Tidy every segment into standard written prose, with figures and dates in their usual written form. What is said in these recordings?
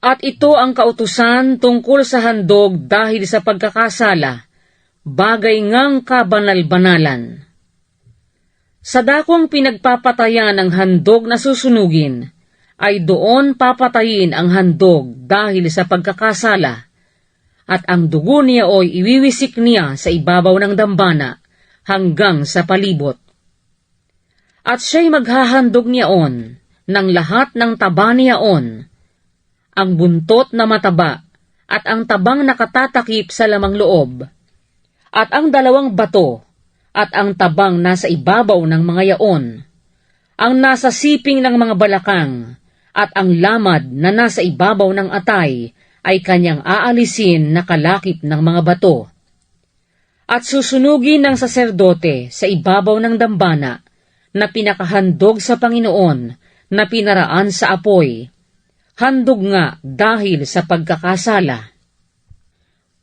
At ito ang kautusan tungkol sa handog dahil sa pagkakasala, bagay ngang kabanal-banalan. Sa dakong pinagpapatayan ng handog na susunugin, ay doon papatayin ang handog dahil sa pagkakasala, at ang dugo niya ay iwiwisik niya sa ibabaw ng dambana hanggang sa palibot. At siya'y maghahandog niyaon ng lahat ng taba niyaon, ang buntot na mataba at ang tabang nakatatakip sa lamang loob, at ang dalawang bato at ang tabang nasa ibabaw ng mga yaon, ang nasa siping ng mga balakang at ang lamad na nasa ibabaw ng atay ay kanyang aalisin na kalakip ng mga bato. At susunugin ng saserdote sa ibabaw ng dambana na pinakahandog sa Panginoon na pinaraan sa apoy, handog nga dahil sa pagkakasala.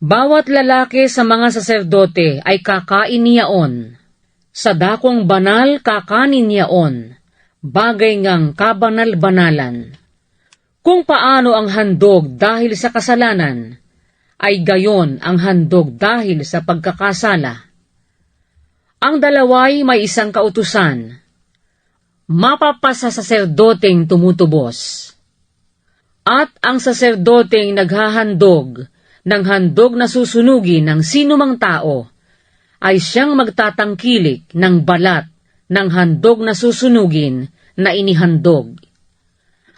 Bawat lalaki sa mga saserdote ay kakain niyaon. Sa dakong banal kakanin niyaon, bagay ngang kabanal-banalan. Kung paano ang handog dahil sa kasalanan, ay gayon ang handog dahil sa pagkakasala. Ang dalaway may isang kautusan, mapapasa saserdoteng tumutubos. At ang saserdoteng naghahandog ng handog na susunugin ng sinumang tao, ay siyang magtatangkilik ng balat ng handog na susunugin na inihandog.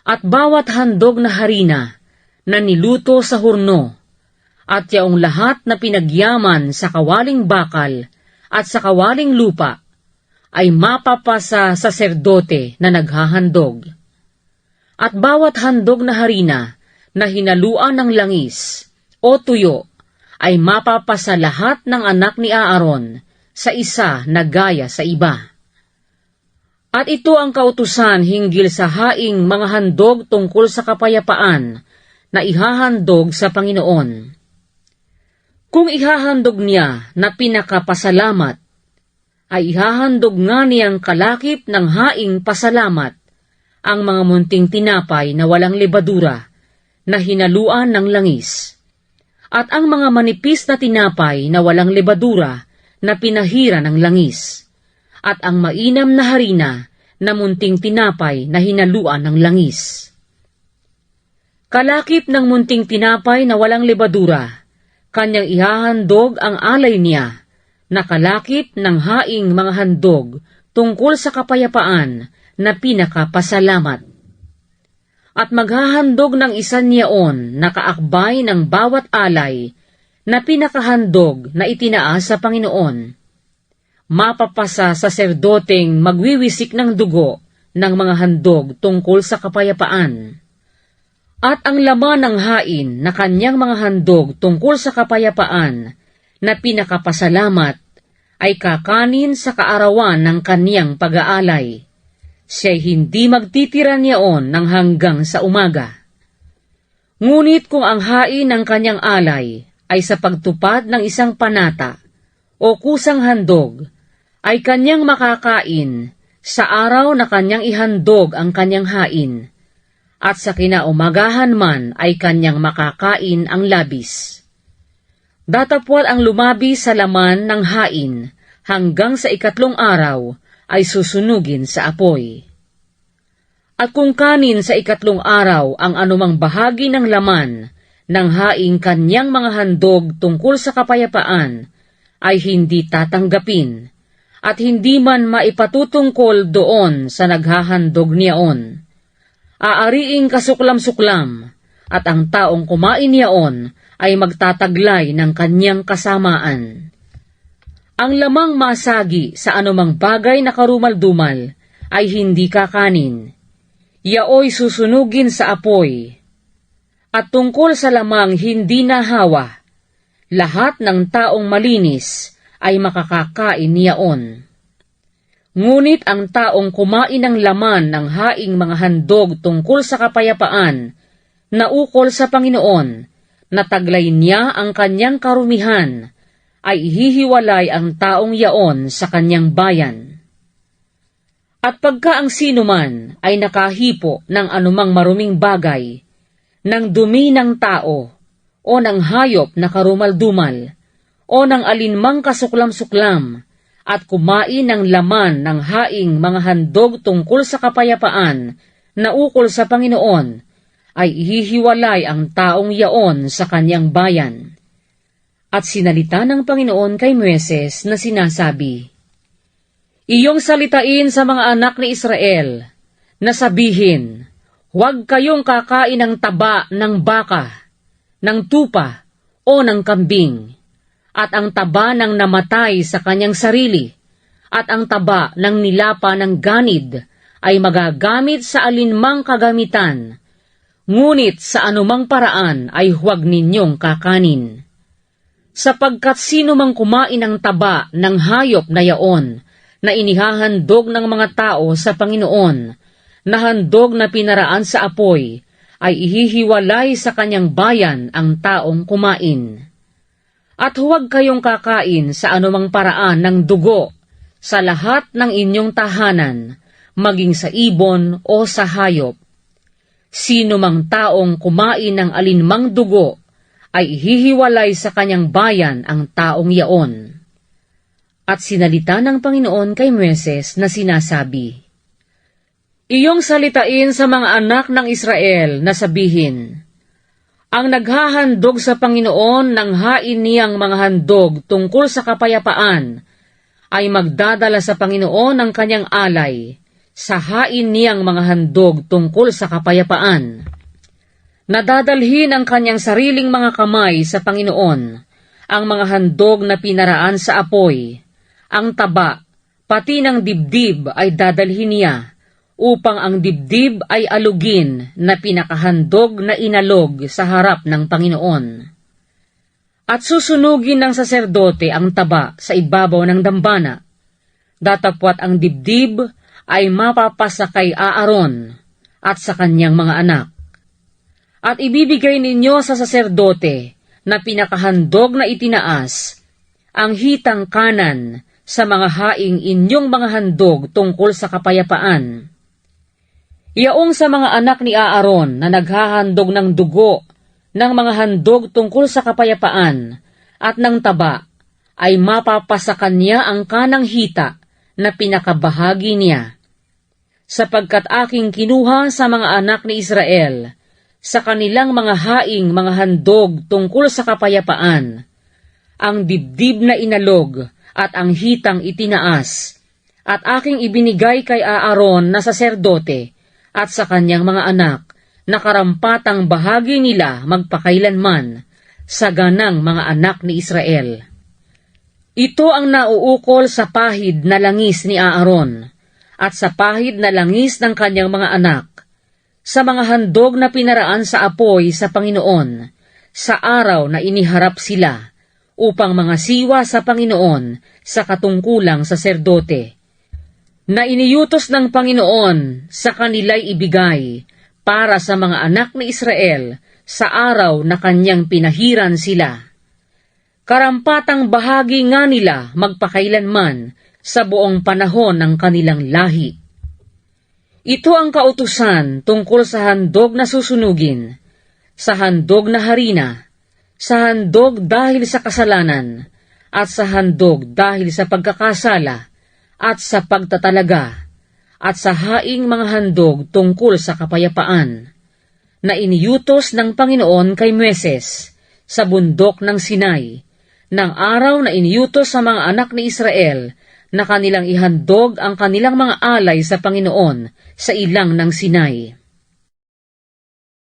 At bawat handog na harina na niluto sa hurno, at yaong lahat na pinagyaman sa kawaling bakal at sa kawaling lupa, ay mapapasa saserdote na naghahandog. At bawat handog na harina na hinaluan ng langis o tuyo, ay mapapasa lahat ng anak ni Aaron sa isa na gaya sa iba. At ito ang kautusan hinggil sa haing mga handog tungkol sa kapayapaan na ihahandog sa Panginoon. Kung ihahandog niya na pinakapasalamat, ay ihahandog nga niyang kalakip ng haing pasalamat ang mga munting tinapay na walang lebadura na hinaluan ng langis, at ang mga manipis na tinapay na walang lebadura na pinahira ng langis, at ang mainam na harina na munting tinapay na hinaluan ng langis. Kalakip ng munting tinapay na walang lebadura, kanyang ihahandog ang alay niya, na kalakip ng haing mga handog tungkol sa kapayapaan na pinakapasalamat. At maghahandog ng isa niyaon na kaakbay ng bawat alay na pinakahandog na itinaas sa Panginoon. Mapapasa saserdoteng magwiwisik ng dugo ng mga handog tungkol sa kapayapaan. At ang laman ng hain na kanyang mga handog tungkol sa kapayapaan na pinakapasalamat ay kakanin sa kaarawan ng kaniyang pag-aalay. Siya'y hindi magtitira niyaon ng hanggang sa umaga. Ngunit kung ang hain ng kanyang alay ay sa pagtupad ng isang panata o kusang handog, ay kanyang makakain sa araw na kanyang ihandog ang kanyang hain, at sa kinaumagahan man ay kanyang makakain ang labis. Datapwat ang lumabi sa laman ng hain hanggang sa ikatlong araw ay susunugin sa apoy. At kung kanin sa ikatlong araw ang anumang bahagi ng laman ng haing kanyang mga handog tungkol sa kapayapaan, ay hindi tatanggapin, at hindi man maipatutungkol doon sa naghahandog niyaon. Aariing kasuklam-suklam, at ang taong kumain niyaon ay magtataglay ng kanyang kasamaan. Ang lamang masagi sa anumang bagay na karumal-dumal ay hindi kakanin. Yaoy susunugin sa apoy. At tungkol sa lamang hindi nahawa, lahat ng taong malinis ay makakakain niyaon. Ngunit ang taong kumain ng laman ng haing mga handog tungkol sa kapayapaan, na ukol sa Panginoon, nataglay niya ang kanyang karumihan, ay ihihiwalay ang taong yaon sa kanyang bayan. At pagka ang sinuman ay nakahipo ng anumang maruming bagay, ng dumi ng tao, o ng hayop na karumal-dumal, o ng alinmang kasuklam-suklam, at kumain ng laman ng haing mga handog tungkol sa kapayapaan na ukol sa Panginoon, ay ihihiwalay ang taong yaon sa kanyang bayan. At sinalita ng Panginoon kay Moises na sinasabi, iyong salitain sa mga anak ni Israel, na sabihin, huwag kayong kakain ng taba ng baka, ng tupa, o ng kambing, at ang taba ng namatay sa kanyang sarili, at ang taba ng nilapa ng ganid ay magagamit sa alinmang kagamitan, ngunit sa anumang paraan ay huwag ninyong kakanin. Sapagkat sino mang kumain ng taba ng hayop na yaon, na inihahandog ng mga tao sa Panginoon, na handog na pinaraan sa apoy, ay ihihiwalay sa kanyang bayan ang taong kumain. At huwag kayong kakain sa anumang paraan ng dugo sa lahat ng inyong tahanan, maging sa ibon o sa hayop. Sino mang taong kumain ng alinmang dugo, ay ihihiwalay sa kanyang bayan ang taong yaon. At sinalita ng Panginoon kay Moises na sinasabi, iyong salitain sa mga anak ng Israel na sabihin, ang naghahandog sa Panginoon ng hain niyang mga handog tungkol sa kapayapaan, ay magdadala sa Panginoon ng kanyang alay, sa hain niyang mga handog tungkol sa kapayapaan. Nadadalhin ang kanyang sariling mga kamay sa Panginoon, ang mga handog na pinaraan sa apoy, ang taba, pati ng dibdib ay dadalhin niya, upang ang dibdib ay alugin na pinakahandog na inalog sa harap ng Panginoon. At susunugin ng saserdote ang taba sa ibabaw ng dambana. Datapwat ang dibdib ay mapapasa kay Aaron at sa kanyang mga anak. At ibibigay ninyo sa saserdote na pinakahandog na itinaas ang hitang kanan sa mga haing inyong mga handog tungkol sa kapayapaan. Iyaong sa mga anak ni Aaron na naghahandog ng dugo ng mga handog tungkol sa kapayapaan at ng taba, ay mapapasa kanya ang kanang hita na pinakabahagi niya. Sapagkat aking kinuha sa mga anak ni Israel, sa kanilang mga haing mga handog tungkol sa kapayapaan, ang dibdib na inalog at ang hitang itinaas, at aking ibinigay kay Aaron na saserdote at sa kanyang mga anak, na karampatang bahagi nila magpakailanman sa ganang mga anak ni Israel. Ito ang nauukol sa pahid na langis ni Aaron, at sa pahid na langis ng kanyang mga anak, sa mga handog na pinaraan sa apoy sa Panginoon, sa araw na iniharap sila, upang mga siwa sa Panginoon sa katungkulang saserdote, na iniyutos ng Panginoon sa kanila'y ibigay para sa mga anak ni Israel sa araw na kanyang pinahiran sila. Karampatang bahagi nga nila magpakailanman sa buong panahon ng kanilang lahi. Ito ang kautusan tungkol sa handog na susunugin, sa handog na harina, sa handog dahil sa kasalanan, at sa handog dahil sa pagkakasala, at sa pagtatalaga, at sa haing mga handog tungkol sa kapayapaan, na iniyutos ng Panginoon kay Moises sa bundok ng Sinai, ng araw na iniyutos sa mga anak ni Israel na kanilang ihandog ang kanilang mga alay sa Panginoon sa ilang ng Sinai.